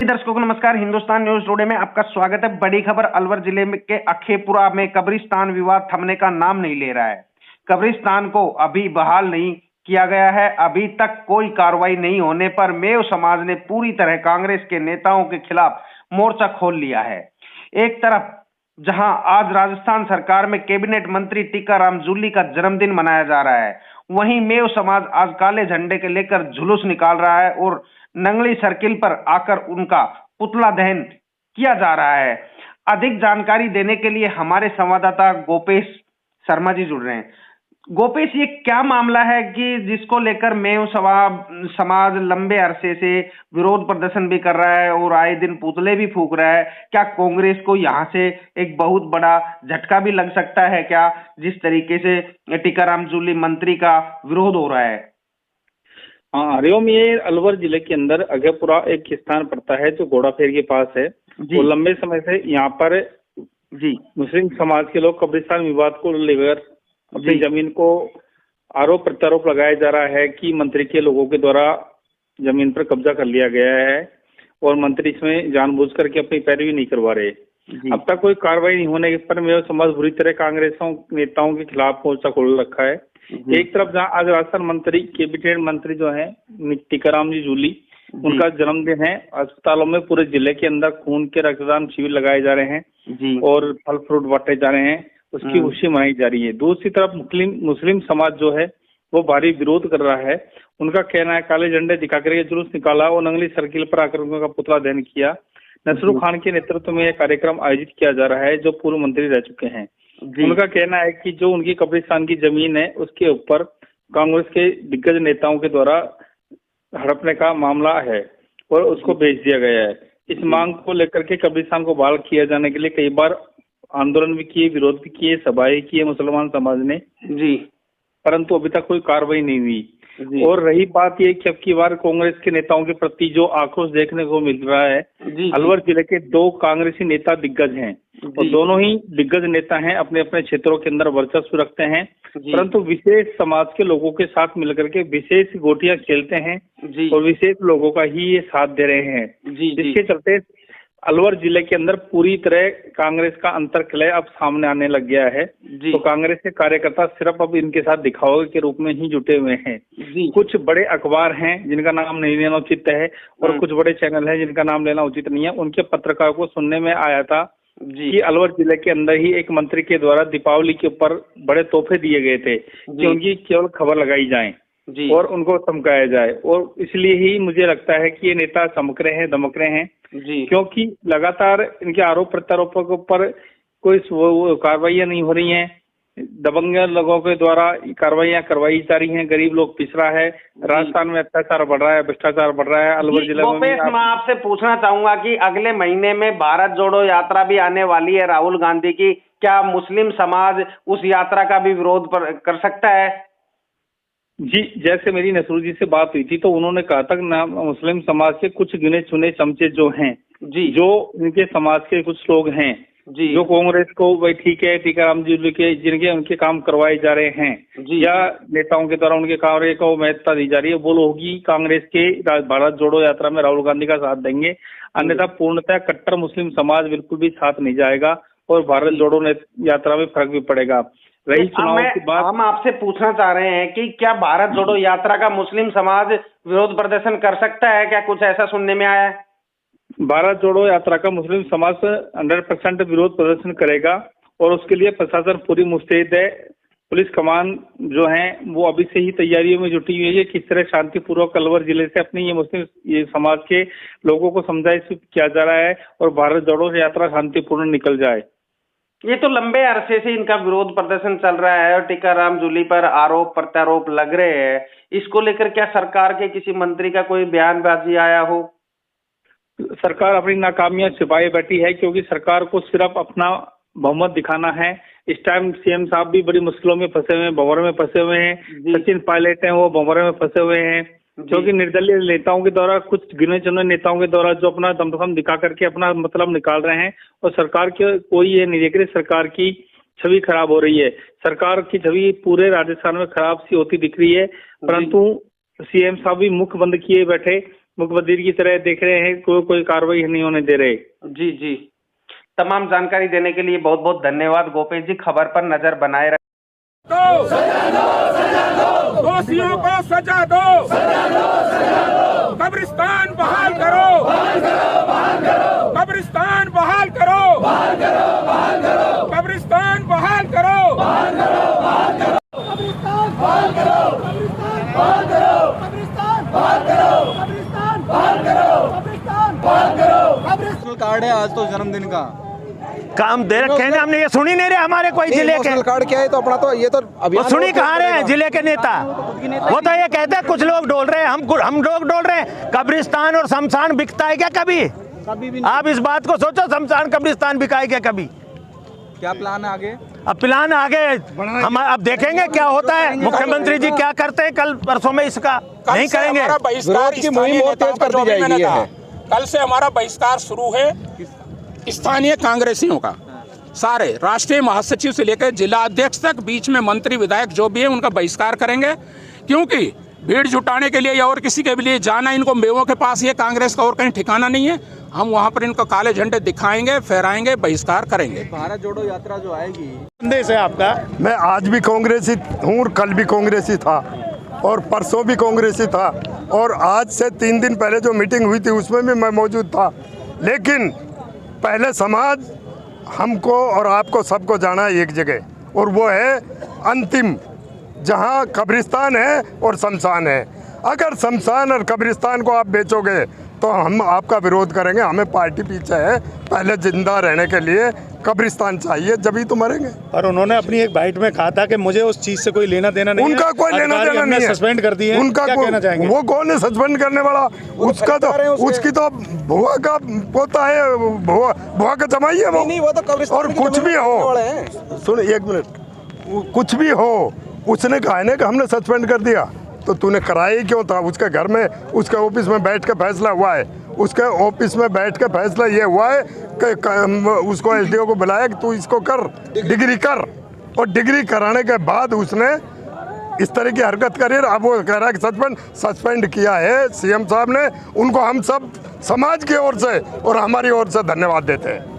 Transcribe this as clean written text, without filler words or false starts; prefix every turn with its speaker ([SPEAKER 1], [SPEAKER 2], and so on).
[SPEAKER 1] दर्शकों को नमस्कार। हिंदुस्तान न्यूज टुडे में आपका स्वागत है। बड़ी खबर अलवर जिले के अखेपुरा में कब्रिस्तान विवाद थमने का नाम नहीं ले रहा है। कब्रिस्तान को अभी बहाल नहीं किया गया है। अभी तक कोई कार्रवाई नहीं होने पर मेव समाज ने पूरी तरह कांग्रेस के नेताओं के खिलाफ मोर्चा खोल लिया है। एक तरफ जहां आज राजस्थान सरकार में कैबिनेट मंत्री टीकाराम जूली का जन्मदिन मनाया जा रहा है, वहीं मेव समाज आज काले झंडे के लेकर जुलूस निकाल रहा है और नंगली सर्किल पर आकर उनका पुतला दहन किया जा रहा है। अधिक जानकारी देने के लिए हमारे संवाददाता गोपेश शर्मा जी जुड़ रहे हैं। गोपेश, ये क्या मामला है कि जिसको लेकर मेव समाज लंबे अरसे से विरोध प्रदर्शन भी कर रहा है और आए दिन पुतले भी फूंक रहा है? क्या कांग्रेस को यहाँ से एक बहुत बड़ा झटका भी लग सकता है क्या, जिस तरीके से टीकाराम जूली मंत्री का विरोध हो रहा है?
[SPEAKER 2] हाँ, हरिओम, ये अलवर जिले के अंदर अखेपुरा एक स्थान पड़ता है जो घोड़ाफेर के पास है। वो लंबे समय से यहाँ पर मुस्लिम समाज के लोग कब्रिस्तान विवाद को लेकर अपनी जमीन को आरोप प्रत्यारोप लगाया जा रहा है कि मंत्री के लोगों के द्वारा जमीन पर कब्जा कर लिया गया है और मंत्री इसमें जानबूझ करके अपनी पैरवी नहीं करवा रहे। अब तक कोई कार्रवाई नहीं होने पर मेरा समाज बुरी तरह कांग्रेस नेताओं के खिलाफ मोर्चा खोल रखा है। एक तरफ जहां आज राजस्थान मंत्री कैबिनेट मंत्री जो है टीकाराम जी जूली, उनका जन्मदिन है। अस्पतालों में पूरे जिले के अंदर खून के रक्तदान शिविर लगाए जा रहे हैं और फल फ्रूट बांटे जा रहे हैं, उसकी खुशी मनाई जा रही है। दूसरी तरफ मुस्लिम समाज जो है वो भारी विरोध कर रहा है। उनका कहना है काले झंडे दिखा कर जुलूस निकाला और नंगली सर्किल पर आकर उनका पुतला दहन किया। नसरुल खान के नेतृत्व में यह कार्यक्रम आयोजित किया जा रहा है जो पूर्व मंत्री रह चुके हैं। उनका कहना है कि जो उनकी कब्रिस्तान की जमीन है उसके ऊपर कांग्रेस के दिग्गज नेताओं के द्वारा हड़पने का मामला है और उसको भेज दिया गया है। इस मांग को लेकर के कब्रिस्तान को बहाल किया जाने के लिए कई बार आंदोलन भी किए, विरोध भी किए, सभाएं किए मुसलमान समाज ने परंतु अभी तक कोई कार्रवाई नहीं हुई। और रही बात ये कि अब की बार कांग्रेस के नेताओं के प्रति जो आक्रोश देखने को मिल रहा है, अलवर जिले के दो कांग्रेसी नेता दिग्गज हैं और दोनों ही दिग्गज नेता हैं, अपने अपने क्षेत्रों के अंदर वर्चस्व रखते हैं, परंतु विशेष समाज के लोगों के साथ मिलकर के विशेष गोटियां खेलते हैं और विशेष लोगों का ही ये साथ दे रहे हैं। जिसके चलते अलवर जिले के अंदर पूरी तरह कांग्रेस का अंतर्कलह अब सामने आने लग गया है। तो कांग्रेस के कार्यकर्ता सिर्फ अब इनके साथ दिखावे के रूप में ही जुटे हुए हैं। कुछ बड़े अखबार हैं जिनका नाम नहीं लेना उचित है और कुछ बड़े चैनल हैं जिनका नाम लेना उचित नहीं है। उनके पत्रकारों को सुनने में आया था कि अलवर जिले के अंदर ही एक मंत्री के द्वारा दीपावली के ऊपर बड़े तोहफे दिए गए थे कि उनकी केवल खबर लगाई जाए और उनको चमकाया जाए, और इसलिए ही मुझे लगता है कि ये नेता चमक रहे हैं, दमक रहे हैं, क्योंकि लगातार इनके आरोप प्रत्यारोपों के ऊपर कोई कार्रवाइयां नहीं हो रही हैं। दबंग लोगों के द्वारा कार्रवाइयां करवाई जा रही हैं, गरीब लोग पिस रहा है, राजस्थान में अत्याचार बढ़ रहा है, भ्रष्टाचार बढ़ रहा है। अलवर जिले में
[SPEAKER 1] मैं आपसे पूछना चाहूंगा कि अगले महीने में भारत जोड़ो यात्रा भी आने वाली है राहुल गांधी की, क्या मुस्लिम समाज उस यात्रा का भी विरोध कर सकता है?
[SPEAKER 2] जी, जैसे मेरी नसरुल जी से बात हुई थी तो उन्होंने कहा था कि मुस्लिम समाज के कुछ गिने चुने चमचे जो हैं, जो इनके समाज के कुछ लोग हैं जो कांग्रेस को भाई ठीक है टीकाराम जी के जिनके उनके काम करवाए जा रहे हैं या नेताओं के द्वारा उनके कार्य को महत्ता दी जा रही है, वो लोग ही कांग्रेस के भारत जोड़ो यात्रा में राहुल गांधी का साथ देंगे। अन्यथा पूर्णतः कट्टर मुस्लिम समाज बिल्कुल भी साथ नहीं जाएगा और भारत जोड़ो यात्रा में फर्क भी पड़ेगा। रही चुनाव की बात,
[SPEAKER 1] हम आपसे पूछना चाह रहे हैं कि क्या भारत जोड़ो यात्रा का मुस्लिम समाज विरोध प्रदर्शन कर सकता है? क्या कुछ ऐसा सुनने में आया है?
[SPEAKER 2] भारत जोड़ो यात्रा का मुस्लिम समाज 100% विरोध प्रदर्शन करेगा और उसके लिए प्रशासन पूरी मुस्तैद है। पुलिस कमान जो है वो अभी से ही तैयारियों में जुटी हुई है, किस तरह शांतिपूर्वक अलवर जिले से अपने ये मुस्लिम समाज के लोगों को समझाइश किया जा रहा है और भारत जोड़ो यात्रा शांतिपूर्ण निकल जाए।
[SPEAKER 1] ये तो लंबे अरसे से इनका विरोध प्रदर्शन चल रहा है और टीकाराम जूली पर आरोप प्रत्यारोप लग रहे हैं। इसको लेकर क्या सरकार के किसी मंत्री का कोई बयानबाजी आया हो?
[SPEAKER 2] सरकार अपनी नाकामियां छिपाए बैठी है क्योंकि सरकार को सिर्फ अपना बहुमत दिखाना है। इस टाइम सीएम साहब भी बड़ी मुश्किलों में फंसे हुए हैं, भंवरे में फंसे हुए हैं। सचिन पायलट हैं वो भंवरे में फंसे हुए हैं क्योंकि निर्दलीय नेताओं के द्वारा, कुछ गिने चुने नेताओं के द्वारा जो अपना दमखम दिखा करके अपना मतलब निकाल रहे हैं और सरकार के कोई ये नहीं देख रही। सरकार की छवि खराब हो रही है, सरकार की छवि पूरे राजस्थान में खराब सी होती दिख रही है, परंतु सीएम साहब भी मुख बंद किए बैठे मुखबदिर की तरह देख रहे हैं, कोई कार्रवाई नहीं होने दे रहे।
[SPEAKER 1] जी जी, तमाम जानकारी देने के लिए बहुत बहुत धन्यवाद गोपेश जी। खबर पर नजर बनाए
[SPEAKER 3] दो, दोषियों को सजा दो, कब्रिस्तान बहाल करो, कब्रिस्तान बहाल करो, कब्रिस्तान बहाल करो,
[SPEAKER 4] कार्ड है आज तो जन्मदिन का
[SPEAKER 5] काम दे रखे हैं हमने, ये सुनी नहीं रहे हमारे कोई जिले के।
[SPEAKER 4] कार्ड क्या है तो अपना तो ये तो
[SPEAKER 5] वो सुनी कहाँ रहे हैं जिले के नेता? वो तो ये कहते हैं कुछ लोग डोल रहे हैं, हम लोग डोल रहे हैं। कब्रिस्तान और शमशान बिकता है क्या कभी भी? आप इस बात को सोचो, शमशान कब्रिस्तान बिका है क्या कभी?
[SPEAKER 4] क्या प्लान है आगे?
[SPEAKER 5] अब प्लान आगे हम अब देखेंगे क्या होता है। मुख्यमंत्री जी क्या करते हैं कल परसों में, इसका नहीं करेंगे।
[SPEAKER 3] कल से हमारा बहिष्कार शुरू है स्थानीय कांग्रेसियों का, सारे राष्ट्रीय महासचिव से लेकर जिला अध्यक्ष तक, बीच में मंत्री विधायक जो भी है उनका बहिष्कार करेंगे, क्योंकि भीड़ जुटाने के लिए या और किसी के लिए जाना इनको मेवों के पास, ये कांग्रेस का और कहीं ठिकाना नहीं है। हम वहां पर इनको काले झंडे दिखाएंगे, फहराएंगे, बहिष्कार करेंगे।
[SPEAKER 4] भारत जोड़ो यात्रा जो आएगी,
[SPEAKER 5] संदेश है आपका?
[SPEAKER 6] मैं आज भी कांग्रेसी हूँ और कल भी कांग्रेसी था और परसों भी कांग्रेसी था और आज से 3 दिन पहले जो मीटिंग हुई थी उसमें भी मैं मौजूद था। लेकिन पहले समाज हमको और आपको सबको जाना है एक जगह, और वो है अंतिम, जहाँ कब्रिस्तान है और शमशान है। अगर शमशान और कब्रिस्तान को आप बेचोगे तो हम आपका विरोध करेंगे। हमें पार्टी पीछे है, पहले जिंदा रहने के लिए कब्रिस्तान चाहिए, जब तो मरेंगे।
[SPEAKER 7] और उन्होंने अपनी एक बाइट में कहा था कि मुझे उस चीज से कोई लेना देना नहीं
[SPEAKER 6] उनका
[SPEAKER 7] है।
[SPEAKER 6] कोई लेना देना नहीं है,
[SPEAKER 7] सस्पेंड कर दिए।
[SPEAKER 6] उनका
[SPEAKER 7] क्या कहना चाहेंगे?
[SPEAKER 6] वो कौन है सस्पेंड करने वाला? उसका तो उसकी तो भुआ का पोता है, भुआ का जमाई है वो।
[SPEAKER 4] नहीं, वो तो कब्रिस्तान
[SPEAKER 6] और कुछ भी हो, सुन 1 मिनट, कुछ भी हो, उसने कहा है ना कि हमने सस्पेंड कर दिया, तो तूने कराया ही क्यों था? उसके घर में, उसके ऑफिस में बैठ के फैसला हुआ है, उसके ऑफिस में बैठ के फैसला ये हुआ है कि उसको एसडीओ को बुलाया कि तू इसको कर, डिग्री कर, और डिग्री कराने के बाद उसने इस तरह की हरकत करी। अब वो कह रहा है कि सस्पेंड किया है सीएम साहब ने। उनको हम सब समाज की ओर से और हमारी ओर से धन्यवाद देते हैं।